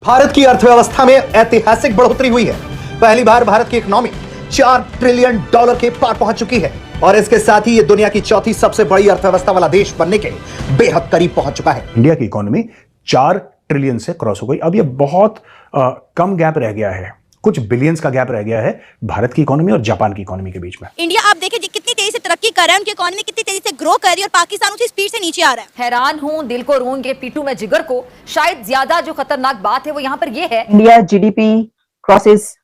भारत की अर्थव्यवस्था में ऐतिहासिक बढ़ोतरी हुई है। पहली बार भारत की इकोनॉमी $4 ट्रिलियन के पार पहुंच चुकी है और इसके साथ ही ये दुनिया की चौथी सबसे बड़ी अर्थव्यवस्था वाला देश बनने के बेहद करीब पहुंच चुका है। इंडिया की इकोनॉमी 4 ट्रिलियन से क्रॉस हो गई। अब ये बहुत कम गैप रह गया है, कुछ बिलियंस का गैप रह गया है भारत की इकोनॉमी और जापान की इकोनॉमी के बीच में। इंडिया आप देखिए कितनी तेजी से तरक्की कर रहा है, उनकी इकोनॉमी कितनी तेजी से ग्रो कर रही है और पाकिस्तान उसी स्पीड से नीचे आ रहा है। हैरान हूं, दिल को रोंगे पीटू में जिगर को। शायद ज्यादा जो खतरनाक बात है वो यहाँ पर ये है, इंडिया जीडीपी क्रॉसेस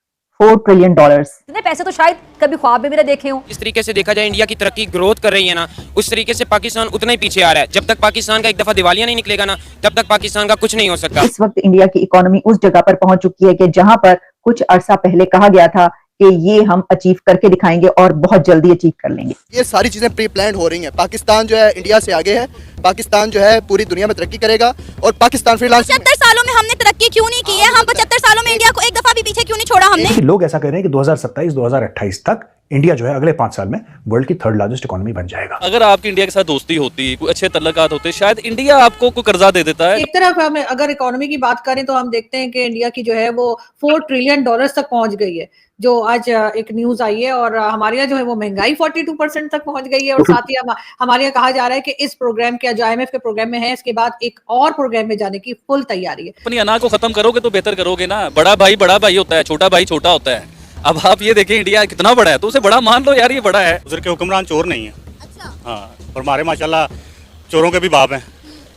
$4 ट्रिलियन। इतने पैसे तो शायद कभी ख्वाब में भी ना देखे हों। इस तरीके से देखा जाए इंडिया की तरक्की ग्रोथ कर रही है ना, उस तरीके से पाकिस्तान उतना ही पीछे आ रहा है। जब तक पाकिस्तान का एक दफा दिवालिया नहीं निकलेगा ना, तब तक पाकिस्तान का कुछ नहीं हो सकता। इस वक्त इंडिया की इकोनॉमी उस जगह पर पहुंच चुकी है कि जहां पर कुछ अरसा पहले कहा गया था कि ये हम अचीव करके दिखाएंगे और बहुत जल्दी अचीव कर लेंगे। ये सारी चीजें प्री प्लान हो रही हैं। पाकिस्तान जो है इंडिया से आगे है, पाकिस्तान जो है पूरी दुनिया में तरक्की करेगा और पाकिस्तान फ्रीलांस 75 सालों में हमने तरक्की क्यों नहीं की है? हम 75 सालों में इंडिया को एक दफा भी पीछे क्यों नहीं छोड़ा हमने? लोग ऐसा कह रहे हैं कि 2027-2028 तक इंडिया जो है अगले 5 साल में वर्ल्ड की 3rd लार्जेस्ट इकोनॉमी बन जाएगा। अगर आपकी इंडिया के साथ दोस्ती होती, कोई अच्छे तल्लुकात होते, शायद इंडिया आपको कोई कर्जा दे देता है। एक तरफ हम अगर इकोनॉमी की बात करें तो हम देखते हैं कि इंडिया की जो है वो $4 ट्रिलियन तक पहुंच गई है, जो आज एक न्यूज आई है। और हमारे यहाँ जो है वो महंगाई 42% तक पहुंच गई है। और साथ ही हमारे यहाँ कहा जा रहा है कि इस प्रोग्राम के जो IMF के प्रोग्राम में है, इसके बाद एक और प्रोग्राम में जाने की फुल तैयारी है। अपनी अना को खत्म करोगे तो बेहतर करोगे ना। बड़ा भाई होता है, छोटा भाई छोटा होता है। अब आप ये देखें इंडिया कितना बड़ा है, तो उसे बड़ा मान लो यार, ये बड़ा है। उधर के हुक्मरान चोर नहीं है। अच्छा। हाँ, और हमारे माशाल्लाह चोरों के भी बाप हैं,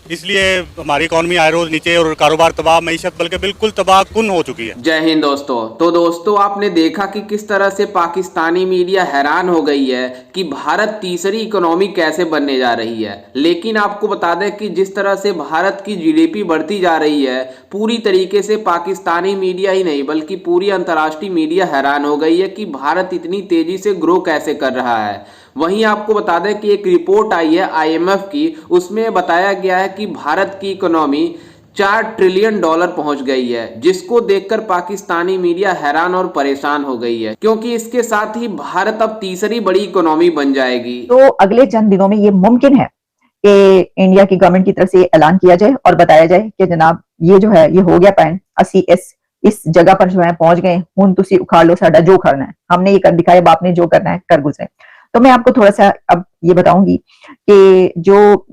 इसलिए हमारी इकॉनमी आए रोज नीचे और कारोबार तबाह, मईशत बल्कि बिल्कुल तबाह कुन हो चुकी है। जय हिंद दोस्तों। तो दोस्तों आपने देखा कि किस तरह से पाकिस्तानी मीडिया हैरान हो गई है कि भारत तीसरी इकोनॉमी कैसे बनने जा रही है। लेकिन आपको बता दें कि जिस तरह से भारत की जीडीपी बढ़ती जा रही है, पूरी तरीके से पाकिस्तानी मीडिया ही नहीं बल्कि पूरी अंतर्राष्ट्रीय मीडिया हैरान हो गई है कि भारत इतनी तेजी से ग्रो कैसे कर रहा है। वहीं आपको बता दें कि एक रिपोर्ट आई है IMF की, उसमें बताया गया है कि भारत की इकोनॉमी $4 ट्रिलियन पहुंच गई है, जिसको देखकर पाकिस्तानी मीडिया हैरान और परेशान हो गई है, क्योंकि इसके साथ ही भारत अब तीसरी बड़ी इकोनॉमी बन जाएगी। तो अगले चंद दिनों में ये मुमकिन है कि इंडिया की गवर्नमेंट की तरफ से ऐलान किया जाए और बताया जाए कि जनाब ये जो है ये हो गया पैन, असी इस जगह पर जो है पहुंच गए, हुन तुसी उखाड़ लो साडा जो करना है, हमने ये कर दिखाया, बाप ने जो करना है कर गुजरे। तो मैं आपको थोड़ा सा अब ये बताऊंगी कि जो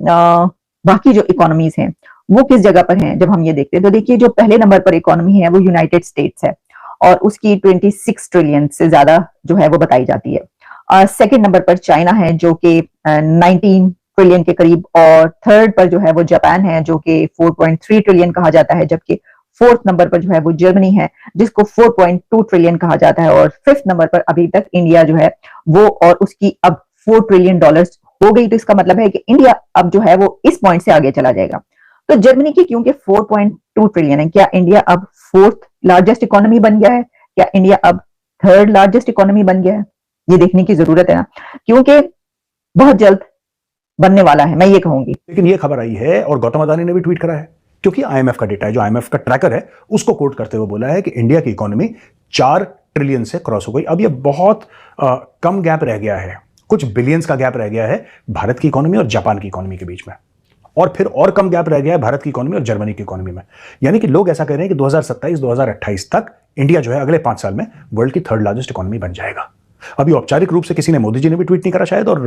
बाकी जो इकोनॉमीज हैं वो किस जगह पर हैं। जब हम ये देखते हैं तो देखिए जो पहले नंबर पर इकोनॉमी है वो यूनाइटेड स्टेट्स है और उसकी 26 ट्रिलियन से ज्यादा जो है वो बताई जाती है। सेकंड नंबर पर चाइना है जो कि 19 ट्रिलियन के करीब, और थर्ड पर जो है वो जापान है जो कि 4.3 ट्रिलियन कहा जाता है, जबकि 4th नंबर पर जो है वो जर्मनी है जिसको 4.2 ट्रिलियन कहा जाता है, और 5th नंबर पर अभी तक इंडिया जो है वो, और उसकी अब $4 ट्रिलियन हो गई। तो इसका मतलब है कि इंडिया अब जो है वो इस पॉइंट से आगे चला जाएगा। तो जर्मनी की क्योंकि 4.2 ट्रिलियन है, क्या इंडिया अब 4th लार्जेस्ट इकोनॉमी बन गया है? क्या इंडिया अब 3rd लार्जेस्ट इकोनॉमी बन गया है? ये देखने की जरूरत है ना, क्योंकि बहुत जल्द बनने वाला है, मैं ये कहूंगी। लेकिन ये खबर आई है और गौतम अदानी ने भी ट्वीट करा है, क्योंकि IMF का डेटा है, जो IMF का ट्रैकर है उसको कोट करते हुए बोला है कि इंडिया की इकोनॉमी 4 ट्रिलियन से क्रॉस हो गई। अब ये बहुत कम गैप रह गया है, कुछ बिलियंस का गैप रह गया है भारत की इकोनॉमी और जापान की इकोनॉमी के बीच में, और फिर और कम गैप रह गया है भारत की इकोनॉमी और जर्मनी की इकोनॉमी में। यानी कि लोग ऐसा कह रहे हैं कि 2027-2028 तक इंडिया जो है अगले 5 साल में वर्ल्ड की 3rd लार्जेस्ट इकोनॉमी बन जाएगा। अभी औपचारिक रूप से किसी ने, मोदी जी ने भी ट्वीट नहीं करा शायद, और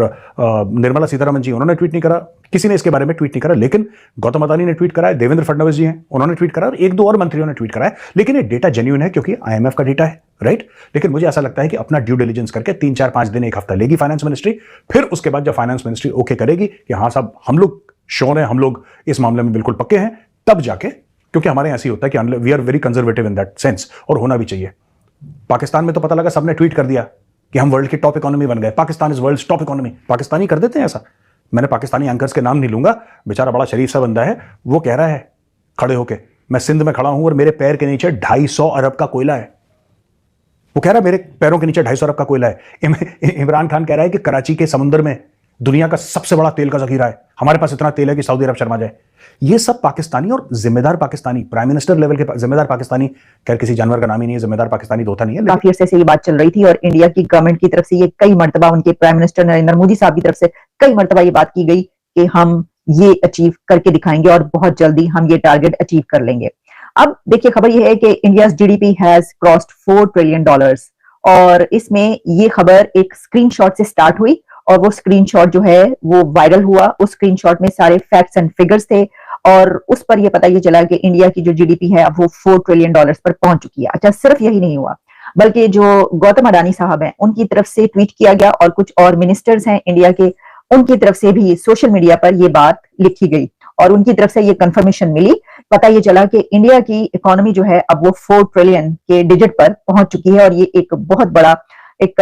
निर्मला सीतारमण जी उन्होंने ट्वीट नहीं करा, किसी ने इसके बारे में ट्वीट नहीं करा, लेकिन गौतम अदानी ने ट्वीट करा है, देवेंद्र फडणवीस जी हैं उन्होंने ट्वीट करा, और 1-2 और मंत्रियों ने ट्वीट करा है। लेकिन ये डेटा जेन्युइन है क्योंकि IMF का डेटा है, राइट। लेकिन मुझे ऐसा लगता है कि अपना ड्यू डिलिजेंस करके 3-4-5 दिन, 1 हफ्ता लेगी फाइनेंस मिनिस्ट्री, फिर उसके बाद जब फाइनेंस मिनिस्ट्री ओके करेगी कि हाँ साहब हम लोग श्योर हैं, हम लोग इस मामले में बिल्कुल पक्के हैं, तब जाके, क्योंकि हमारे यहाँ ऐसी होता है कि we are very conservative in that sense, और होना भी चाहिए। पाकिस्तान में तो पता लगा सबने ट्वीट कर दिया कि हम वर्ल्ड की टॉप इकोनॉमी बन गए, Pakistan is world top economy. Pakistani कर देते हैं ऐसा। मैंने पाकिस्तानी एंकर्स के नाम नहीं लूंगा, बेचारा बड़ा शरीफ सा बंदा है, वो कह रहा है खड़े होके, मैं सिंध में खड़ा हूं और मेरे पैर के नीचे 250 अरब का कोयला है। वो कह रहा है मेरे पैरों के नीचे 250 अरब का कोयला है। इमरान खान कह रहा है कि कराची के समुद्र में दुनिया का सबसे बड़ा तेल का जखीरा है, हमारे पास इतना तेल है कि सऊदी अरब शर्मा जाए। ये सब पाकिस्तानी और जिम्मेदार पाकिस्तानी, प्राइम मिनिस्टर लेवल के जिम्मेदार पाकिस्तानी, खैर किसी जानवर का नाम ही नहीं है, जिम्मेदार पाकिस्तानी तो होता नहीं है। काफी अरसे से ये बात चल रही थी और इंडिया की गवर्नमेंट की तरफ से ये कई मर्तबा, उनके प्राइम मिनिस्टर नरेंद्र मोदी साहब की तरफ से कई मर्तबा ये बात की गई कि हम ये अचीव करके दिखाएंगे और बहुत जल्दी हम ये टारगेट अचीव कर लेंगे। अब देखिए खबर यह है कि India GDP has crossed $4 trillion और इसमें ये खबर एक स्क्रीनशॉट से स्टार्ट हुई और वो स्क्रीनशॉट जो है वो वायरल हुआ। उस स्क्रीनशॉट में सारे फैक्ट्स एंड फिगर्स थे और उस पर ये पता ये चला कि इंडिया की जो जीडीपी है अब वो $4 ट्रिलियन पर पहुंच चुकी है। अच्छा, सिर्फ यही नहीं हुआ बल्कि जो गौतम अडानी साहब हैं उनकी तरफ से ट्वीट किया गया और कुछ और मिनिस्टर्स हैं इंडिया के, उनकी तरफ से भी सोशल मीडिया पर ये बात लिखी गई और उनकी तरफ से ये कंफर्मेशन मिली। पता ये चला कि इंडिया की इकोनॉमी जो है अब वो 4 ट्रिलियन के डिजिट पर पहुंच चुकी है और ये एक बहुत बड़ा एक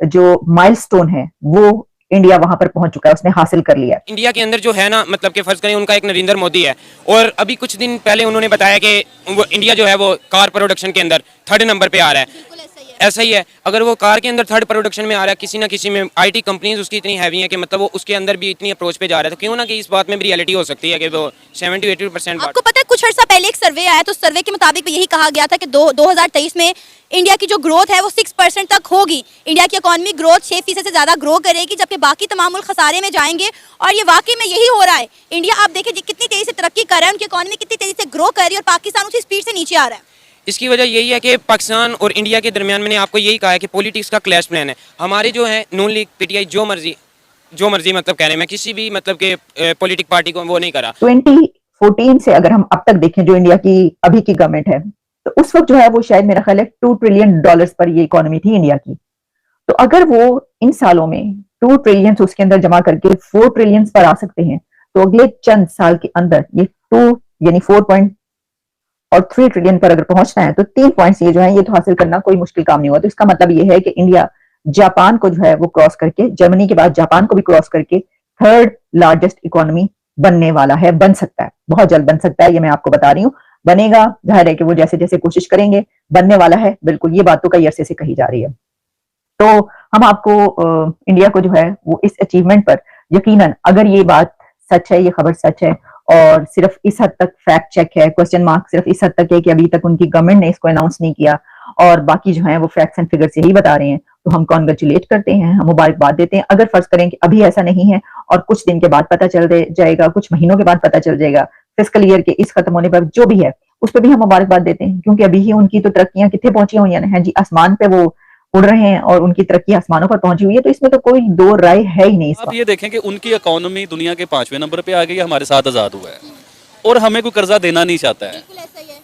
जो माइलस्टोन है वो इंडिया वहां पर पहुंच चुका है, उसने हासिल कर लिया। इंडिया के अंदर जो है ना, मतलब कि फर्ज करें उनका एक नरेंद्र मोदी है और अभी कुछ दिन पहले उन्होंने बताया कि वो इंडिया जो है वो कार प्रोडक्शन के अंदर 3rd नंबर पे आ रहा है। ऐसा ही है, अगर वो कार के अंदर 3rd प्रोडक्शन में आ रहा है, किसी ना किसी में आईटी कंपनीज उसकी इतनी हैवी है कि मतलब वो उसके अंदर भी इतनी अप्रोच पे जा रहा है, तो क्यों ना कि इस बात में भी रियलिटी हो सकती है कि वो 70-80%। आपको पता है कुछ अर्सा पहले एक सर्वे आया तो सर्वे के मुताबिक यही कहा गया था कि 2023 में इंडिया की जो ग्रोथ है वो 6% तक होगी। इंडिया की इकोनॉमी ग्रोथ 6% से ज्यादा ग्रो करेगी, जबकि बाकी तमाम मुल्क खसारे में जाएंगे और ये वाकई में यही हो रहा है। इंडिया आप देखिए कितनी तेजी से तरक्की कर रहा है, उनकी इकोनॉमी कितनी तेजी से ग्रो कर रही है और पाकिस्तान उसी स्पीड से नीचे आ रहा है। इसकी वजह यही है कि पाकिस्तान और इंडिया के दरमियान मैंने आपको यही कहा है कि पॉलिटिक्स का क्लैश प्लान है। हमारे जो है नून लीग पीटीआई जो मर्जी मतलब कह रहे हैं, मैं किसी भी मतलब के पॉलिटिक पार्टी को वो नहीं करा। 2014 से अगर हम अब तक देखें जो इंडिया की अभी की गवर्नमेंट है तो उस वक्त जो है वो शायद मेरा ख्याल है $2 ट्रिलियन पर ये इकोनॉमी थी इंडिया की। तो अगर वो इन सालों में 2 ट्रिलियन उसके अंदर जमा करके 4 ट्रिलियन पर आ सकते हैं तो अगले चंद साल के अंदर ये 2 यानी 4.3 ट्रिलियन पर अगर पहुंचना है तो 3 पॉइंट्स ये जो है ये तो हासिल करना कोई मुश्किल काम नहीं हुआ। तो इसका मतलब ये है कि इंडिया जापान को जो है वो क्रॉस करके, जर्मनी के बाद जापान को भी क्रॉस करके 3rd लार्जेस्ट इकोनॉमी बनने वाला है, बन सकता है, बहुत जल्द बन सकता है, ये मैं आपको बता रही हूँ। बनेगा, जाहिर है कि वो जैसे जैसे कोशिश करेंगे, बनने वाला है बिल्कुल, ये बात तो कई अरसे से कही जा रही है। तो हम आपको इंडिया को जो है वो इस अचीवमेंट पर यकीनन, अगर ये बात सच है, ये खबर सच है और सिर्फ इस हद तक फैक्ट चेक है, क्वेश्चन मार्क सिर्फ इस हद तक है कि अभी तक उनकी गवर्नमेंट ने इसको अनाउंस नहीं किया और बाकी जो है वो फैक्ट्स एंड फिगर्स यही बता रहे हैं, तो हम कॉन्ग्रेचुलेट करते हैं, हम मुबारकबाद देते हैं। अगर फर्ज करें कि अभी ऐसा नहीं है और कुछ दिन के बाद पता चल जाएगा, कुछ महीनों के बाद पता चल जाएगा, फिस्कल ईयर के इस खत्म होने पर जो भी है उस पर भी हम मुबारकबाद देते हैं, क्योंकि अभी ही उनकी तो तरक्कियां कितने पहुंची हुई हैं जी, आसमान पे वो उड़ रहे हैं और उनकी तरक्की आसमानों पर पहुंची हुई है, तो इसमें तो कोई दो राय है ही नहीं। आप ये देखें कि उनकी इकोनॉमी दुनिया के 5वें नंबर पे आ गई है, हमारे साथ आज़ाद हुआ है और हमें कोई कर्जा देना नहीं चाहता है।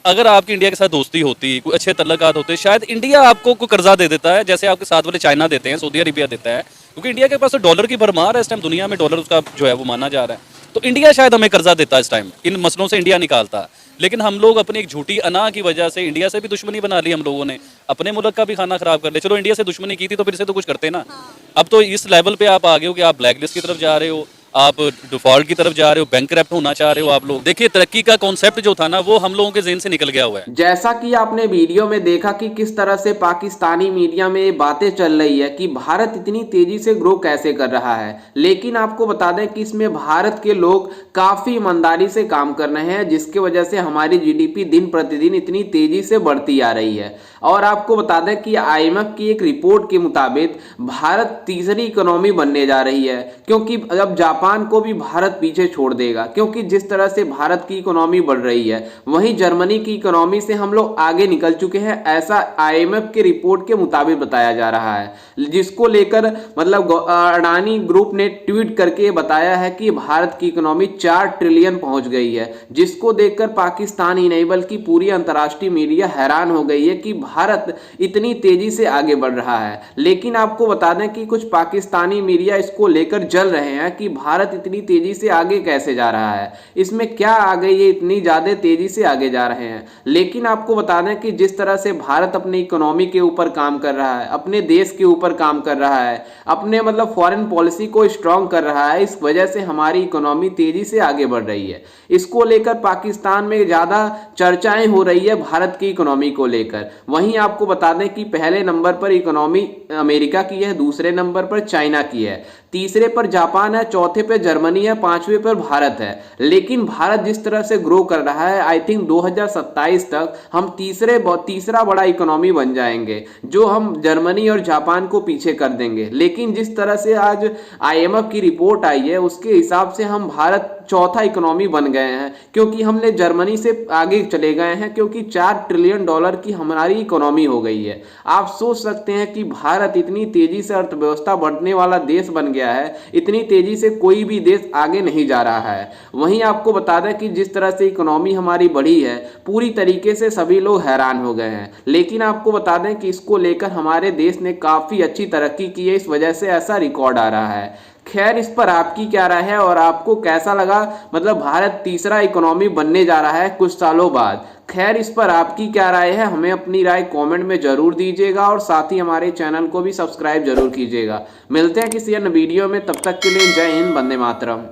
अगर आपकी इंडिया के साथ दोस्ती होती, कोई अच्छे तल्लुकात होते, शायद इंडिया आपको कोई कर्जा दे देता है, जैसे आपके साथ वाले चाइना देते हैं, सऊदी अरेबिया देता है, क्योंकि इंडिया के पास तो डॉलर की भरमार है इस टाइम, दुनिया में डॉलर उसका जो है वो माना जा रहा है, तो इंडिया शायद हमें कर्जा देता है इस टाइम, इन मसलों से इंडिया निकालता। लेकिन हम लोग अपनी एक झूठी अना की वजह से इंडिया से भी दुश्मनी बना ली हम लोगों ने, अपने मुल्क का भी खाना खराब कर लिया। चलो इंडिया से दुश्मनी की थी तो फिर से तो कुछ करते ना। अब तो इस लेवल पे आप आ गए हो कि आप ब्लैक लिस्ट की तरफ जा रहे हो, आप डिफॉल्ट की तरफ जा रहे हो, बैंकक्रप्ट होना चाह रहे हो आप लोग। देखिए तरक्की का कॉन्सेप्ट जो था ना वो हम लोगों के ज़हन से निकल गया हुआ है। जैसा कि आपने वीडियो में देखा कि किस तरह से पाकिस्तानी मीडिया में ये बातें चल रही है कि भारत इतनी तेजी से ग्रो कैसे कर रहा है, लेकिन आपको बता दें कि इसमें भारत के लोग काफी ईमानदारी से काम कर रहे हैं, जिसकी वजह से हमारी जीडीपी दिन प्रतिदिन इतनी तेजी से बढ़ती आ रही है। और आपको बता दें कि IMF की एक रिपोर्ट के मुताबिक भारत तीसरी इकोनॉमी बनने जा रही है, क्योंकि अब जापान को भी भारत पीछे छोड़ देगा, क्योंकि जिस तरह से भारत की इकोनॉमी बढ़ रही है वहीं जर्मनी की इकोनॉमी से हम लोग आगे निकल चुके हैं, ऐसा IMF के रिपोर्ट के मुताबिक बताया जा रहा है, जिसको लेकर मतलब अडानी ग्रुप ने ट्वीट करके बताया है कि भारत की इकोनॉमी 4 ट्रिलियन पहुंच गई है, जिसको देखकर पाकिस्तान ही नहीं बल्कि पूरी अंतर्राष्ट्रीय मीडिया हैरान हो गई है कि भारत इतनी तेजी से आगे बढ़ रहा है। लेकिन आपको बता दें कि कुछ पाकिस्तानी मीडिया इसको लेकर जल रहे हैं कि भारत इतनी तेजी से आगे कैसे जा रहा है, इसमें क्या आ गई ये इतनी ज्यादा तेजी से आगे जा रहे हैं। लेकिन आपको बता दें कि जिस तरह से भारत अपनी इकोनॉमी के ऊपर काम कर रहा है, अपने देश के ऊपर काम कर रहा है, अपने मतलब फॉरेन पॉलिसी को स्ट्रांग कर रहा है, इस वजह से हमारी इकोनॉमी तेजी से आगे बढ़ रही है। इसको लेकर पाकिस्तान में ज्यादा चर्चाएं हो रही है भारत की इकोनॉमी को लेकर। वहीं आपको बता दें कि पहले नंबर पर इकोनॉमी अमेरिका की है, दूसरे नंबर पर चाइना की है, तीसरे पर जापान है, चौथे पे जर्मनी है, पांचवें पर भारत है। लेकिन भारत जिस तरह से ग्रो कर रहा है, आई थिंक 2027 तक हम तीसरा बड़ा इकोनॉमी बन जाएंगे, जो हम जर्मनी और जापान को पीछे कर देंगे। लेकिन जिस तरह से आज IMF की रिपोर्ट आई है उसके हिसाब से हम भारत चौथा इकोनॉमी बन गए हैं, क्योंकि हमने जर्मनी से आगे चले गए हैं, क्योंकि 4 ट्रिलियन डॉलर की हमारी इकोनॉमी हो गई है। आप सोच सकते हैं कि भारत इतनी तेजी से अर्थव्यवस्था बढ़ने वाला देश बन गया है, इतनी तेजी से कोई भी देश आगे नहीं जा रहा है। वहीं आपको बता दें कि जिस तरह से इकोनॉमी हमारी बढ़ी है, पूरी तरीके से सभी लोग हैरान हो गए हैं। लेकिन आपको बता दें कि इसको लेकर हमारे देश ने काफ़ी अच्छी तरक्की की है, इस वजह से ऐसा रिकॉर्ड आ रहा है। खैर, इस पर आपकी क्या राय है और आपको कैसा लगा? मतलब भारत तीसरा इकोनॉमी बनने जा रहा है कुछ सालों बाद। खैर, इस पर आपकी क्या राय है? हमें अपनी राय कमेंट में जरूर दीजिएगा और साथ ही हमारे चैनल को भी सब्सक्राइब जरूर कीजिएगा। मिलते हैं किसी अन्य वीडियो में, तब तक के लिए जय हिंद, वंदे मातरम।